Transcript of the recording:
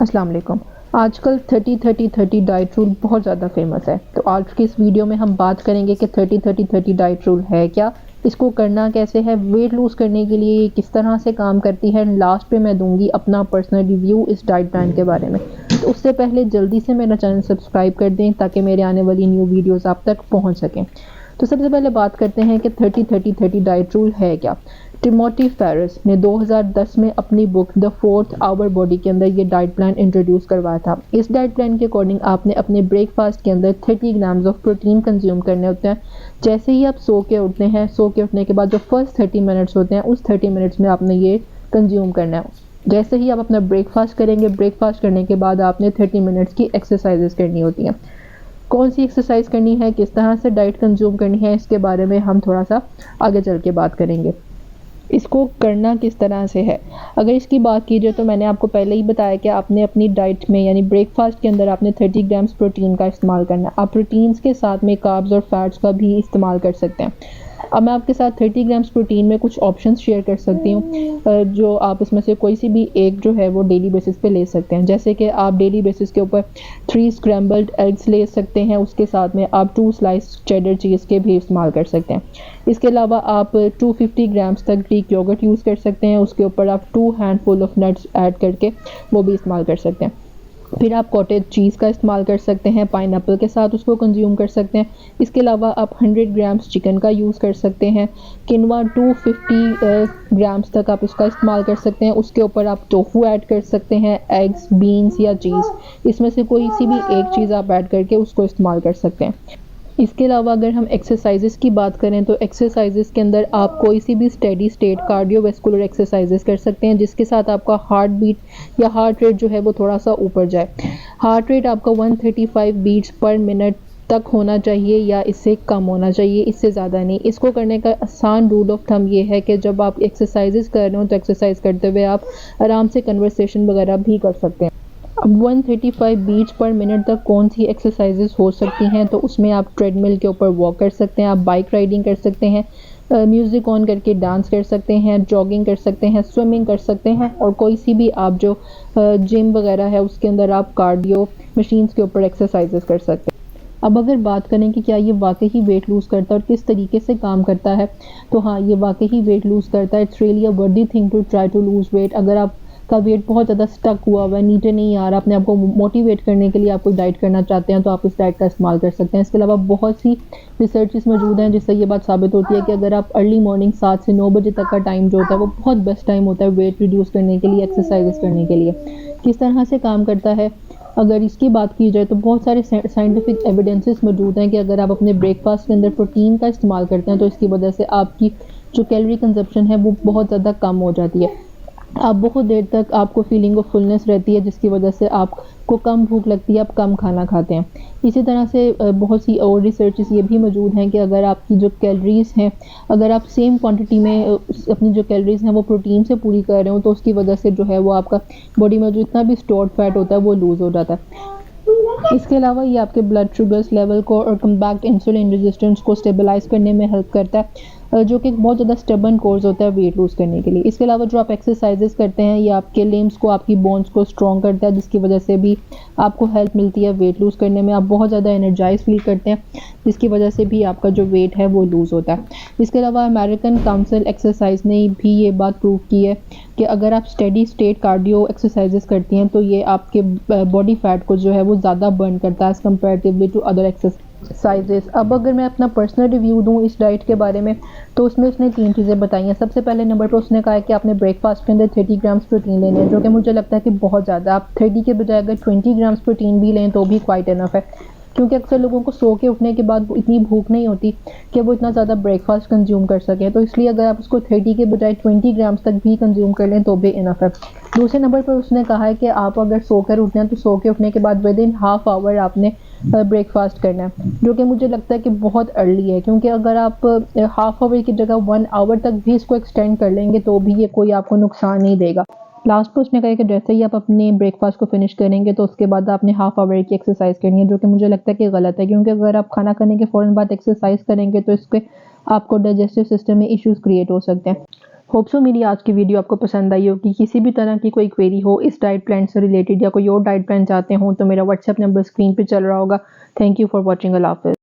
अस्सलाम वालेकुम। आजकल 30-30-30 डाइट रूल बहुत ज़्यादा फेमस है। तो आज की इस वीडियो में हम बात करेंगे कि 30-30-30 डाइट रूल है क्या, इसको करना कैसे है, वेट लूज़ करने के लिए ये किस तरह से काम करती है। लास्ट पे मैं दूंगी अपना पर्सनल रिव्यू इस डाइट प्लान के बारे में। तो उससे पहले जल्दी से मेरा चैनल सब्सक्राइब कर दें ताकि मेरे आने वाली न्यू वीडियोस आप तक पहुंच सकें। तो सबसे पहले बात करते हैं कि 30-30-30 डाइट रूल है क्या। टिमोथी फेरिस ने 2010 में अपनी book the fourth hour body के अंदर ये डाइट प्लान इंट्रोड्यूस करवाया था। इस डाइट प्लान के अकॉर्डिंग आपने अपने ब्रेकफास्ट के अंदर 30 ग्राम्स ऑफ प्रोटीन कंज्यूम करने होते हैं। जैसे ही आप सो के उठते हैं, सो के उठने के बाद जो फर्स्ट 30 मिनट्स होते हैं उस 30 मिनट्स में आपने ये कंज्यूम करना है। जैसे ही आप अपना ब्रेकफास्ट करेंगे, ब्रेकफास्ट करने के बाद आपने 30 मिनट्स की एक्सरसाइजेस करनी होती हैं। कौन सी एक्सरसाइज करनी है, किस तरह से डाइट कंज्यूम करनी है, इसके बारे में हम थोड़ा सा आगे चल के बात करेंगे। इसको करना किस तरह से है, अगर इसकी बात की जाए तो मैंने आपको पहले ही बताया कि आपने अपनी डाइट में यानी ब्रेकफास्ट के अंदर आपने 30 ग्राम्स प्रोटीन का इस्तेमाल करना है। आप प्रोटीन्स के साथ में कार्ब्स और फैट्स का भी इस्तेमाल कर सकते हैं। अब मैं आपके साथ 30 ग्राम्स प्रोटीन में कुछ ऑप्शंस शेयर कर सकती हूँ, जो आप इसमें से कोई सी भी एक जो है वो डेली बेसिस पे ले सकते हैं। जैसे कि आप डेली बेसिस के ऊपर 3 स्क्रैम्बल्ड एग्स ले सकते हैं, उसके साथ में आप 2 स्लाइस चेडर चीज़ के भी इस्तेमाल कर सकते हैं। इसके अलावा आप 250 ग्राम्स तक ग्रीक योगर्ट यूज़ कर सकते हैं, उसके ऊपर आप 2 हैंडफुल ऑफ नट्स ऐड करके वो भी इस्तेमाल कर सकते हैं। फिर आप कॉटेज चीज़ का इस्तेमाल कर सकते हैं, पाइनएप्पल के साथ उसको कंज्यूम कर सकते हैं। इसके अलावा आप 100 ग्राम्स चिकन का यूज़ कर सकते हैं। किनवा 250 ग्राम्स तक आप इसका इस्तेमाल कर सकते हैं। उसके ऊपर आप टोफू ऐड कर सकते हैं, एग्स, बीन्स या चीज़, इसमें से कोई सी भी एक चीज़ आप ऐड करके उसको इस्तेमाल कर सकते हैं। इसके अलावा अगर हम एक्सरसाइजेस की बात करें तो एक्सरसाइजेस के अंदर आप कोई सी भी स्टेडी स्टेट कार्डियोवैस्कुलर एक्सरसाइजेस कर सकते हैं, जिसके साथ आपका हार्ट बीट या हार्ट रेट जो है वो थोड़ा सा ऊपर जाए। हार्ट रेट आपका 135 बीट्स पर मिनट तक होना चाहिए या इससे कम होना चाहिए, इससे ज़्यादा नहीं। इसको करने का आसान रूल ऑफ थंब ये है कि जब आप एक्सरसाइजेस कर रहे हो तो एक्सरसाइज करते हुए आप आराम से कन्वर्सेशन वगैरह भी कर सकते हैं। अब 135 बीट्स पर मिनट तक कौन सी एक्सरसाइजेस हो सकती हैं, तो उसमें आप ट्रेडमिल के ऊपर वॉक कर सकते हैं, आप बाइक राइडिंग कर सकते हैं, म्यूज़िक ऑन करके डांस कर सकते हैं, जॉगिंग कर सकते हैं, स्विमिंग कर सकते हैं, और कोई सी भी आप जो जिम वगैरह है उसके अंदर आप कार्डियो मशीन्स के ऊपर एक्सरसाइजेस कर सकते हैं। अब अगर बात करें कि क्या ये वाकई ही वेट लूज़ करता है और किस तरीके से काम करता है, तो हाँ, ये वाकई ही वेट लूज़ करता है। It's really a worthy thing to try to lose weight. अगर आप का वेट बहुत ज़्यादा स्टक हुआ हुआ है, नीचे नहीं आ रहा, अपने आप को मोटिवेट करने के लिए आप कोई डाइट करना चाहते हैं तो आप इस डाइट का इस्तेमाल कर सकते हैं। इसके अलावा बहुत सी रिसर्चेस मौजूद हैं जिससे ये बात साबित होती है कि अगर आप अर्ली मॉर्निंग 7 से 9 बजे तक का टाइम जो होता है वो बहुत बेस्ट टाइम होता है वेट रिड्यूस करने के लिए, एक्सरसाइजेस करने के लिए। किस तरह से काम करता है, अगर इसकी बात की जाए तो बहुत सारे साइंटिफिक एविडेंसेस मौजूद हैं कि अगर आप अपने ब्रेकफास्ट के अंदर प्रोटीन का इस्तेमाल करते हैं तो इसकी वजह से आपकी जो कैलोरी कंजप्शन है वो बहुत ज़्यादा कम हो जाती है। आप बहुत देर तक आपको फीलिंग ऑफ फुलनेस रहती है, जिसकी वजह से आपको कम भूख लगती है, आप कम खाना खाते हैं। इसी तरह से बहुत सी और रिसर्चेस ये भी मौजूद हैं कि अगर आपकी जो कैलोरीज़ हैं, अगर आप सेम क्वांटिटी में अपनी जो कैलोरीज़ हैं वो प्रोटीन से पूरी कर रहे हो तो उसकी वजह से जो है वो आपका बॉडी में जो इतना भी स्टोर्ड फैट होता है वो लूज़ हो जाता है। इसके अलावा ये आपके ब्लड शुगर्स लेवल को और कम्बैक्ट इंसुलिन रेजिस्टेंस को स्टेबलाइज करने में हेल्प करता है, जो कि एक बहुत ज़्यादा स्टेबल कोर्स होता है वेट लूज़ करने के लिए। इसके अलावा जो आप एक्सरसाइजेस करते हैं ये आपके लिम्स को, आपकी बोन्स को स्ट्रॉन्ग करता है, जिसकी वजह से भी आपको हेल्प मिलती है वेट लूज़ करने में। आप बहुत ज़्यादा एनर्जाइज फील करते हैं, जिसकी वजह से भी आपका जो वेट है वो लूज़ होता है। इसके अलावा अमेरिकन काउंसिल एक्सरसाइज ने भी ये बात प्रूव की है कि अगर आप स्टेडी स्टेट कार्डियो एक्सरसाइजेस करती हैं तो ये आपके बॉडी फैट को जो है वो ज़्यादा बर्न करता है as comparatively to other exercises. अब अगर मैं अपना पर्सनल रिव्यू दूं इस डाइट के बारे में तो उसमें उसने 3 चीज़ें बताई हैं। सबसे पहले नंबर पर उसने कहा है कि आपने ब्रेकफास्ट के अंदर 30 ग्राम्स प्रोटीन लेने हैं, जो कि मुझे लगता है कि बहुत ज़्यादा। आप 30 के बजाय अगर 20 ग्राम्स प्रोटीन भी लें तो भी क्वाइट इनफ है, क्योंकि अक्सर लोगों को सो के उठने के बाद इतनी भूख नहीं होती कि वो इतना ज़्यादा ब्रेकफास्ट कंज्यूम कर सकें। तो इसलिए अगर आप उसको 30 के बजाय 20 ग्राम्स तक भी कंज्यूम कर लें तो भी इनफ है। दूसरे नंबर पर उसने कहा है कि आप अगर सो कर उठना है तो सो के उठने के बाद विद इन हाफ आवर आपने ब्रेकफास्ट करना है, जो कि मुझे लगता है कि बहुत अर्ली है, क्योंकि अगर आप हाफ आवर की जगह 1 आवर तक भी इसको एक्सटेंड कर लेंगे तो भी ये कोई आपको नुकसान नहीं देगा। लास्ट पे उसने कहा कि जैसे ही आप अपने ब्रेकफास्ट को फिनिश करेंगे तो उसके बाद आपने हाफ आवर की एक्सरसाइज करनी है, जो कि मुझे लगता है कि गलत है, क्योंकि अगर आप खाना खाने के फ़ौरन बाद एक्सरसाइज करेंगे तो इसके आपको डाइजेस्टिव सिस्टम में इश्यूज क्रिएट हो सकते हैं। होप सो मेरी आज की वीडियो आपको पसंद आई होगी। किसी भी तरह की कोई क्वेरी हो इस डाइट प्लान से रिलेटेड या कोई और डाइट प्लान चाहते हो तो मेरा व्हाट्सएप नंबर स्क्रीन पे चल रहा होगा। Thank you for watching. अल्लाह हाफिज़।